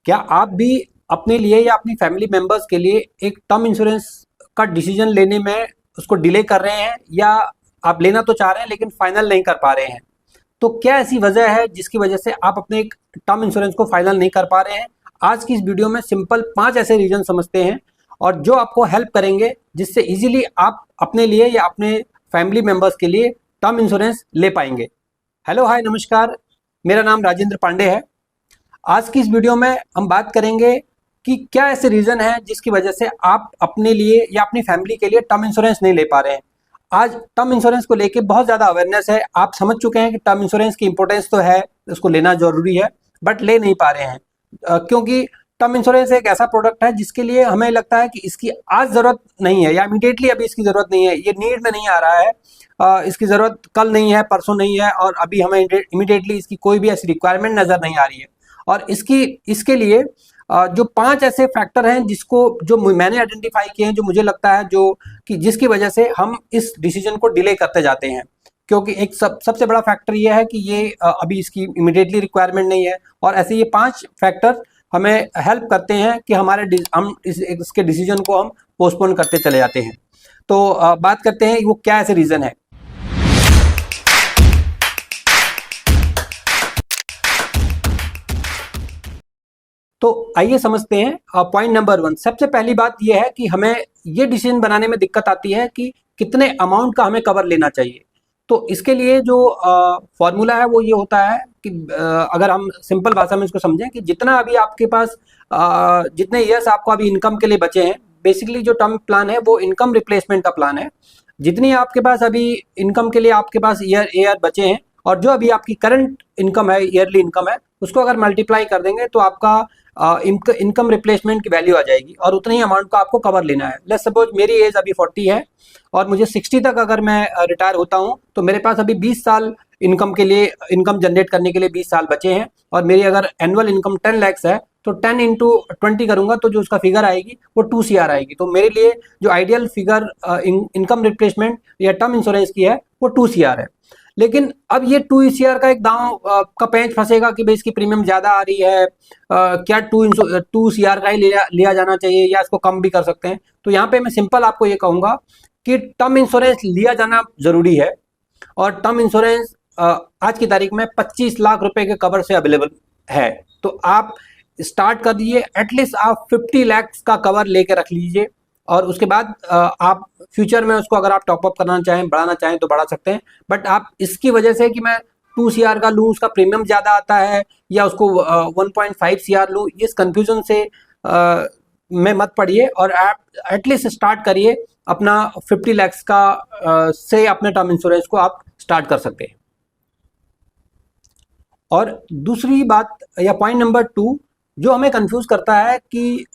क्या आप भी अपने लिए या अपनी फैमिली मेंबर्स के लिए एक टर्म इंश्योरेंस का डिसीजन लेने में उसको डिले कर रहे हैं, या आप लेना तो चाह रहे हैं लेकिन फाइनल नहीं कर पा रहे हैं? तो क्या ऐसी वजह है जिसकी वजह से आप अपने एक टर्म इंश्योरेंस को फाइनल नहीं कर पा रहे हैं? आज की इस वीडियो में सिंपल 5 ऐसे रीजन समझते हैं और जो आपको हेल्प करेंगे, जिससे इजीली आप अपने लिए या अपने फैमिली मेंबर्स के लिए टर्म इंश्योरेंस ले पाएंगे। हेलो, हाय, नमस्कार। मेरा नाम राजेंद्र पांडे है। आज की इस वीडियो में हम बात करेंगे कि क्या ऐसे रीज़न है जिसकी वजह से आप अपने लिए या अपनी फैमिली के लिए टर्म इंश्योरेंस नहीं ले पा रहे हैं। आज टर्म इंश्योरेंस को लेके बहुत ज़्यादा अवेयरनेस है। आप समझ चुके हैं कि टर्म इंश्योरेंस की इंपॉर्टेंस तो है, उसको लेना जरूरी है, बट ले नहीं पा रहे हैं क्योंकि टर्म इंश्योरेंस एक ऐसा प्रोडक्ट है जिसके लिए हमें लगता है कि इसकी आज ज़रूरत नहीं है, या इमीडिएटली अभी इसकी ज़रूरत नहीं है, ये नीड में नहीं आ रहा है, इसकी ज़रूरत कल नहीं है, परसों नहीं है, और अभी हमें इमीडिएटली इसकी कोई भी ऐसी रिक्वायरमेंट नज़र नहीं आ रही है। और इसके लिए जो 5 ऐसे फैक्टर हैं जो मैंने आइडेंटिफाई किए हैं, जो मुझे लगता है जिसकी वजह से हम इस डिसीजन को डिले करते जाते हैं। क्योंकि एक सबसे बड़ा फैक्टर ये है कि ये अभी इसकी इमीडिएटली रिक्वायरमेंट नहीं है, और ऐसे ये 5 फैक्टर हमें हेल्प करते हैं कि हम इसके डिसीजन को हम पोस्टपोन करते चले जाते हैं। तो बात करते हैं वो क्या ऐसे रीज़न है। तो आइए समझते हैं। पॉइंट नंबर 1, सबसे पहली बात यह है कि हमें ये डिसीजन बनाने में दिक्कत आती है कि कितने अमाउंट का हमें कवर लेना चाहिए। तो इसके लिए जो फॉर्मूला है वो ये होता है कि अगर हम सिंपल भाषा में इसको समझें कि जितना अभी आपके पास जितने ईयर्स आपको अभी इनकम के लिए बचे हैं, बेसिकली जो टर्म प्लान है वो इनकम रिप्लेसमेंट का प्लान है। जितनी आपके पास अभी इनकम के लिए आपके पास ईयर बचे हैं, और जो अभी आपकी करंट इनकम है, ईयरली इनकम है, उसको अगर मल्टीप्लाई कर देंगे तो आपका इनकम रिप्लेसमेंट की वैल्यू आ जाएगी, और उतने ही अमाउंट का आपको कवर लेना है। लेट्स सपोज मेरी एज अभी 40 है और मुझे 60 तक अगर मैं रिटायर होता हूं, तो मेरे पास अभी 20 साल इनकम जनरेट करने के लिए 20 साल बचे हैं, और मेरी अगर एनुअल इनकम 10 लैक्स है तो 10 इंटू 20 करूंगा तो जो उसका फिगर आएगी वो 2 CR आएगी। तो मेरे लिए जो आइडियल फिगर इनकम रिप्लेसमेंट या टर्म इंश्योरेंस की है वो 2 CR है। लेकिन अब ये 2 CR का एक दांव का पेंच फंसेगा कि भाई इसकी प्रीमियम ज़्यादा आ रही है, क्या 2 CR का ही लिया जाना चाहिए, या इसको कम भी कर सकते हैं। तो यहाँ पे मैं सिंपल आपको ये कहूँगा कि टर्म इंश्योरेंस लिया जाना ज़रूरी है, और टर्म इंश्योरेंस आज की तारीख में 25 लाख रुपए के कवर से अवेलेबल है। तो आप स्टार्ट कर दीजिए, एटलीस्ट आप 50 लाख का कवर लेके रख लीजिए, और उसके बाद आप फ्यूचर में उसको अगर आप टॉपअप करना चाहें, बढ़ाना चाहें तो बढ़ा सकते हैं। बट आप इसकी वजह से कि मैं 2 CR का लूँ, उसका प्रीमियम ज़्यादा आता है, या उसको 1.5 CR लूँ, इस कंफ्यूजन से में मत पड़िए, और आप एटलीस्ट स्टार्ट करिए अपना 50 लाख का से अपने टर्म इंश्योरेंस को आप स्टार्ट कर सकते हैं। और दूसरी बात या पॉइंट नंबर 2 जो हमें कंफ्यूज करता है कि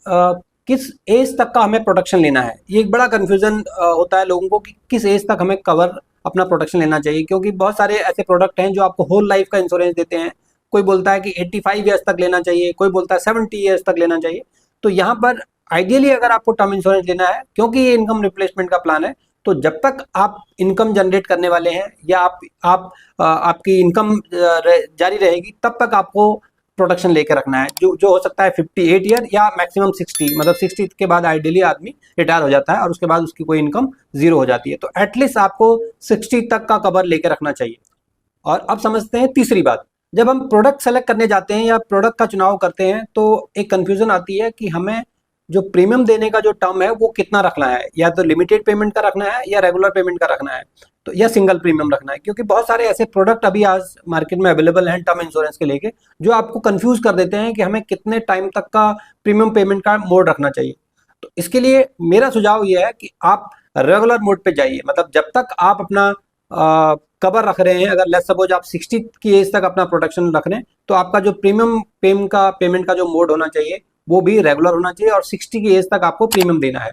किस एज तक का हमें प्रोटेक्शन लेना है। ये एक बड़ा कन्फ्यूजन होता है लोगों को कि किस एज तक हमें कवर अपना प्रोटेक्शन लेना चाहिए, क्योंकि बहुत सारे ऐसे प्रोडक्ट हैं जो आपको होल लाइफ का इंश्योरेंस देते हैं। कोई बोलता है कि 85 ईयर्स तक लेना चाहिए, कोई बोलता है 70 ईयर्स तक लेना चाहिए। तो यहाँ पर आइडियली अगर आपको टर्म इंश्योरेंस लेना है, क्योंकि ये इनकम रिप्लेसमेंट का प्लान है, तो जब तक आप इनकम जनरेट करने वाले हैं या आपकी इनकम जारी रहेगी, तब तक आपको प्रोटेक्शन लेके रखना है, जो हो सकता है 58 ईयर या मैक्सिमम 60, मतलब 60 के बाद आइडियली आदमी रिटायर हो जाता है और उसके बाद उसकी कोई इनकम जीरो हो जाती है। तो एटलीस्ट आपको 60 तक का कवर लेके रखना चाहिए। और अब समझते हैं तीसरी बात। जब हम प्रोडक्ट सेलेक्ट करने जाते हैं या प्रोडक्ट का चुनाव करते हैं, तो एक कन्फ्यूजन आती है कि हमें जो प्रीमियम देने का जो टर्म है वो कितना रखना है, या तो लिमिटेड पेमेंट का रखना है, या रेगुलर पेमेंट का रखना है, तो या सिंगल प्रीमियम रखना है। क्योंकि बहुत सारे ऐसे प्रोडक्ट अभी आज मार्केट में अवेलेबल हैं टर्म इंश्योरेंस के लेके, जो आपको कंफ्यूज कर देते हैं कि हमें कितने टाइम तक का प्रीमियम पेमेंट का मोड रखना चाहिए। तो इसके लिए मेरा सुझाव ये है कि आप रेगुलर मोड पे जाइए। मतलब जब तक आप अपना कवर रख रहे हैं, अगर लेट्स सपोज आप 60 की एज तक अपना प्रोटेक्शन रख रहे हैं, तो आपका जो प्रीमियम पेमेंट का जो मोड होना चाहिए वो भी रेगुलर होना चाहिए, और 60 की एज तक आपको प्रीमियम देना है।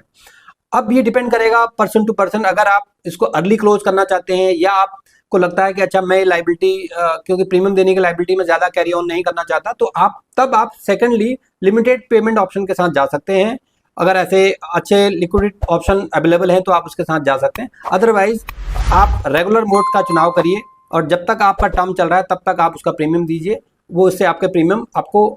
अब ये डिपेंड करेगा पर्सन टू पर्सन। अगर आप इसको अर्ली क्लोज करना चाहते हैं, या आपको लगता है कि अच्छा मैं लाइबिलिटी क्योंकि प्रीमियम देने की लाइबिलिटी में ज़्यादा कैरी ऑन नहीं करना चाहता, तो आप सेकेंडली लिमिटेड पेमेंट ऑप्शन के साथ जा सकते हैं। अगर ऐसे अच्छे लिक्विडिटी ऑप्शन अवेलेबल हैं तो आप उसके साथ जा सकते हैं। अदरवाइज आप रेगुलर मोड का चुनाव करिए, और जब तक आपका टर्म चल रहा है तब तक आप उसका प्रीमियम दीजिए। वो इससे आपके प्रीमियम आपको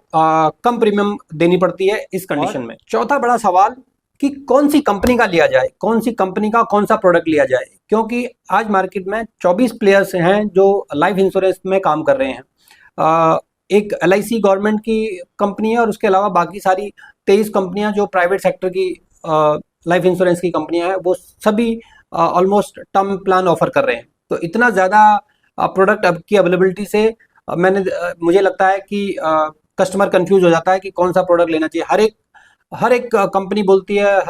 कम प्रीमियम देनी पड़ती है इस कंडीशन में। चौथा बड़ा सवाल कि कौन सी कंपनी का लिया जाए, कौन सी कंपनी का कौन सा प्रोडक्ट लिया जाए, क्योंकि आज मार्केट में 24 प्लेयर्स हैं जो लाइफ इंश्योरेंस में काम कर रहे हैं। एक LIC गवर्नमेंट की कंपनी है और उसके अलावा बाकी सारी 23 कंपनियां जो प्राइवेट सेक्टर की लाइफ इंश्योरेंस की कंपनियां हैं, वो सभी ऑलमोस्ट टर्म प्लान ऑफर कर रहे हैं। तो इतना ज़्यादा प्रोडक्ट अब की अवेलेबिलिटी से मुझे लगता है कि कस्टमर कंफ्यूज हो जाता है कि कौन सा प्रोडक्ट लेना चाहिए। हर एक कंपनी बोलती है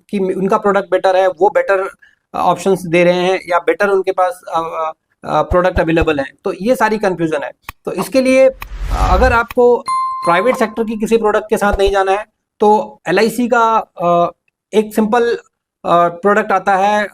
कि उनका प्रोडक्ट बेटर है, वो बेटर ऑप्शंस दे रहे हैं या बेटर उनके पास प्रोडक्ट अवेलेबल हैं। तो ये सारी कंफ्यूजन है। तो इसके लिए अगर आपको प्राइवेट सेक्टर की किसी प्रोडक्ट के साथ नहीं जाना है तो LIC का एक सिंपल प्रोडक्ट आता है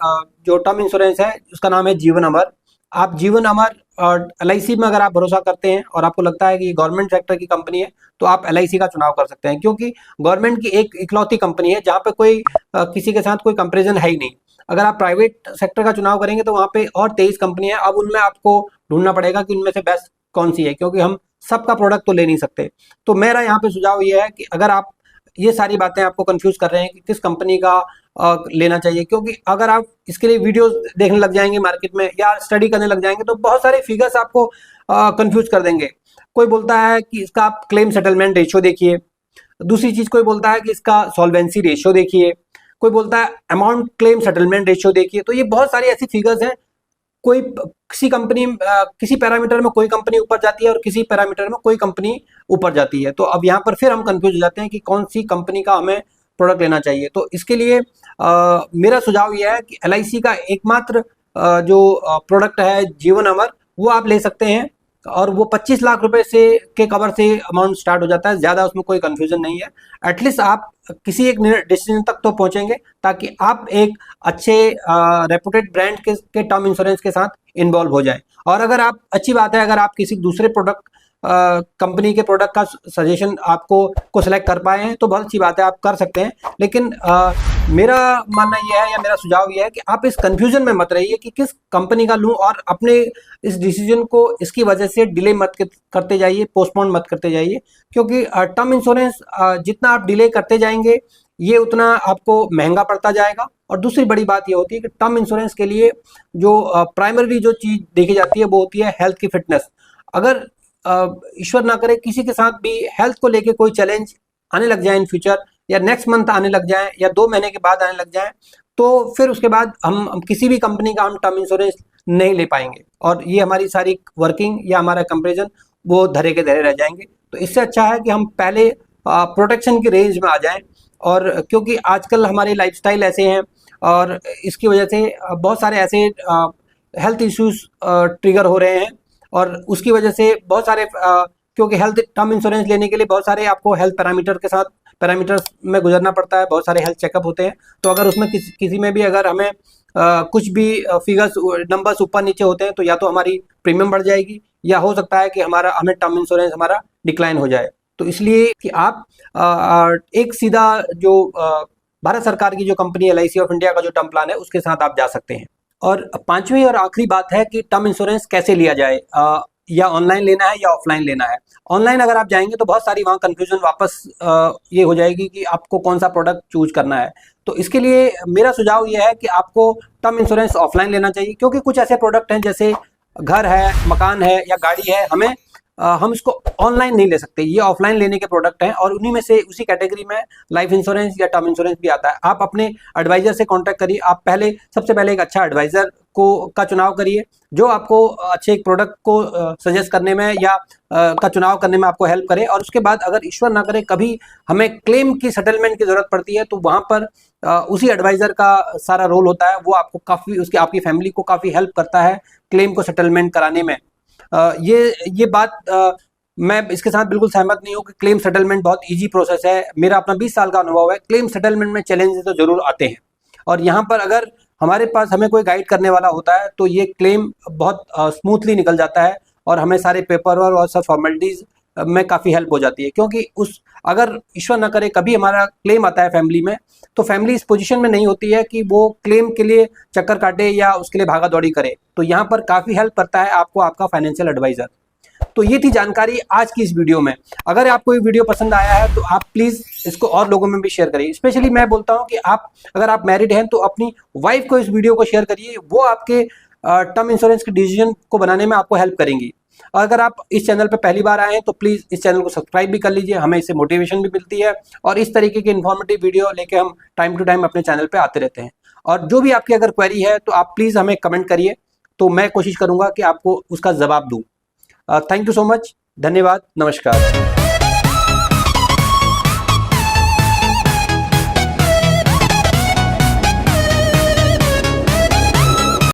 जो टर्म इंश्योरेंस है, उसका नाम है जीवन अमर। आप जीवन अमर और LIC में अगर आप भरोसा करते हैं और आपको लगता है कि गवर्नमेंट सेक्टर की कंपनी है तो आप LIC का चुनाव कर सकते हैं, क्योंकि गवर्नमेंट की एक इकलौती कंपनी है जहाँ पे कोई किसी के साथ कोई कंपेरिजन है ही नहीं। अगर आप प्राइवेट सेक्टर का चुनाव करेंगे तो वहाँ पे और 23 कंपनी है, अब उनमें आपको ढूंढना पड़ेगा कि उनमें से बेस्ट कौन सी है, क्योंकि हम सबका प्रोडक्ट तो ले नहीं सकते। तो मेरा यहाँ पे सुझाव ये है कि अगर आप ये सारी बातें आपको कंफ्यूज कर रहे हैं कि किस कंपनी का लेना चाहिए, क्योंकि अगर आप इसके लिए वीडियोस देखने लग जाएंगे मार्केट में या स्टडी करने लग जाएंगे तो बहुत सारे फिगर्स आपको कंफ्यूज कर देंगे। कोई बोलता है कि इसका आप क्लेम सेटलमेंट रेशियो देखिए, दूसरी चीज कोई बोलता है कि इसका सॉल्वेंसी रेशियो देखिए, कोई बोलता है अमाउंट क्लेम सेटलमेंट रेशियो देखिए। तो ये बहुत सारी ऐसी फिगर्स हैं, कोई किसी कंपनी किसी पैरामीटर में कोई कंपनी ऊपर जाती है और किसी पैरामीटर में कोई कंपनी ऊपर जाती है। तो अब यहाँ पर फिर हम कंफ्यूज हो जाते हैं कि कौन सी कंपनी का हमें प्रोडक्ट लेना चाहिए। तो इसके लिए मेरा सुझाव यह है कि LIC का एकमात्र जो प्रोडक्ट है जीवन अमर, वो आप ले सकते हैं और वो 25 लाख रुपए से के कवर से अमाउंट स्टार्ट हो जाता है। ज़्यादा उसमें कोई कंफ्यूजन नहीं है। एटलीस्ट आप किसी एक डिसीजन तक तो पहुंचेंगे ताकि आप एक अच्छे रेपुटेड ब्रांड के टर्म इंश्योरेंस के साथ इन्वॉल्व हो जाए। और अगर आप, अच्छी बात है अगर आप किसी दूसरे प्रोडक्ट कंपनी के प्रोडक्ट का सजेशन आपको सिलेक्ट कर पाए हैं तो बहुत अच्छी बात है, आप कर सकते हैं। लेकिन मेरा मानना यह है या मेरा सुझाव यह है कि आप इस कंफ्यूजन में मत रहिए कि किस कंपनी का लूं और अपने इस डिसीजन को इसकी वजह से डिले मत करते जाइए, पोस्टपोन मत करते जाइए, क्योंकि टर्म इंश्योरेंस जितना आप डिले करते जाएंगे ये उतना आपको महंगा पड़ता जाएगा। और दूसरी बड़ी बात ये होती है कि टर्म इंश्योरेंस के लिए जो प्राइमरी जो चीज़ देखी जाती है वो होती है हेल्थ की फिटनेस। अगर ईश्वर ना करे किसी के साथ भी हेल्थ को लेके कोई चैलेंज आने लग जाए इन फ्यूचर, या नेक्स्ट मंथ आने लग जाए या 2 महीने के बाद आने लग जाए, तो फिर उसके बाद हम किसी भी कंपनी का हम टर्म इंश्योरेंस नहीं ले पाएंगे और ये हमारी सारी वर्किंग या हमारा कंपेरिजन वो धरे के धरे रह जाएंगे। तो इससे अच्छा है कि हम पहले प्रोटेक्शन की रेंज में आ जाएं। और क्योंकि आजकल हमारे लाइफस्टाइल ऐसे हैं और इसकी वजह से बहुत सारे ऐसे हेल्थ इश्यूज ट्रिगर हो रहे हैं और उसकी वजह से बहुत सारे क्योंकि हेल्थ टर्म इंश्योरेंस लेने के लिए बहुत सारे आपको हेल्थ पैरामीटर्स में गुजरना पड़ता है, बहुत सारे हेल्थ चेकअप होते हैं। तो अगर उसमें किसी में भी अगर हमें कुछ भी फिगर्स नंबर्स ऊपर नीचे होते हैं तो या तो हमारी प्रीमियम बढ़ जाएगी या हो सकता है कि हमें टर्म इंश्योरेंस हमारा डिक्लाइन हो जाए। तो इसलिए कि आप एक सीधा जो भारत सरकार की जो कंपनी LIC ऑफ इंडिया का जो टर्म प्लान है उसके साथ आप जा सकते हैं। और पांचवी और आखिरी बात है कि टर्म इंश्योरेंस कैसे लिया जाए, या ऑनलाइन लेना है या ऑफलाइन लेना है। ऑनलाइन अगर आप जाएंगे तो बहुत सारी वहाँ कंफ्यूजन वापस ये हो जाएगी कि आपको कौन सा प्रोडक्ट चूज करना है। तो इसके लिए मेरा सुझाव ये है कि आपको टर्म इंश्योरेंस ऑफलाइन लेना चाहिए, क्योंकि कुछ ऐसे प्रोडक्ट हैं जैसे घर है, मकान है या गाड़ी है, हम इसको ऑनलाइन नहीं ले सकते, ये ऑफलाइन लेने के प्रोडक्ट हैं। और उन्हीं में से उसी कैटेगरी में लाइफ इंश्योरेंस या टर्म इंश्योरेंस भी आता है। आप अपने एडवाइजर से कांटेक्ट करिए। आप सबसे पहले एक अच्छा एडवाइजर का चुनाव करिए जो आपको अच्छे एक प्रोडक्ट को सजेस्ट करने में या का चुनाव करने में आपको हेल्प करे। और उसके बाद अगर ईश्वर ना करे कभी हमें क्लेम की सेटलमेंट की जरूरत पड़ती है तो वहाँ पर उसी एडवाइजर का सारा रोल होता है, वो आपको आपकी फैमिली को काफ़ी हेल्प करता है क्लेम को सेटलमेंट कराने में। ये बात मैं इसके साथ बिल्कुल सहमत नहीं हूँ कि क्लेम सेटलमेंट बहुत इजी प्रोसेस है। मेरा अपना 20 साल का अनुभव है, क्लेम सेटलमेंट में चैलेंजेस तो जरूर आते हैं और यहाँ पर अगर हमारे पास हमें कोई गाइड करने वाला होता है तो ये क्लेम बहुत स्मूथली निकल जाता है और हमें सारे पेपर वर्क और सब फॉर्मेलिटीज में काफ़ी हेल्प हो जाती है। क्योंकि अगर ईश्वर न करे कभी हमारा क्लेम आता है फैमिली में, तो फैमिली इस पोजीशन में नहीं होती है कि वो क्लेम के लिए चक्कर काटे या उसके लिए भागा दौड़ी करे। तो यहाँ पर काफ़ी हेल्प करता है आपको आपका फाइनेंशियल एडवाइज़र। तो ये थी जानकारी आज की इस वीडियो में। अगर आपको ये वीडियो पसंद आया है तो आप प्लीज़ इसको और लोगों में भी शेयर करिए। स्पेशली मैं बोलता हूँ कि अगर आप मैरिड हैं तो अपनी वाइफ को इस वीडियो को शेयर करिए, वो आपके टर्म इंश्योरेंस के डिसीजन को बनाने में आपको हेल्प करेंगी। और अगर आप इस चैनल पर पहली बार आए हैं तो प्लीज़ इस चैनल को सब्सक्राइब भी कर लीजिए, हमें इससे मोटिवेशन भी मिलती है और इस तरीके के इन्फॉर्मेटिव वीडियो लेके हम टाइम टू टाइम अपने चैनल पे आते रहते हैं। और जो भी आपकी अगर क्वेरी है तो आप प्लीज़ हमें कमेंट करिए, तो मैं कोशिश करूँगा कि आपको उसका जवाब दूँ। थैंक यू सो मच, धन्यवाद, नमस्कार।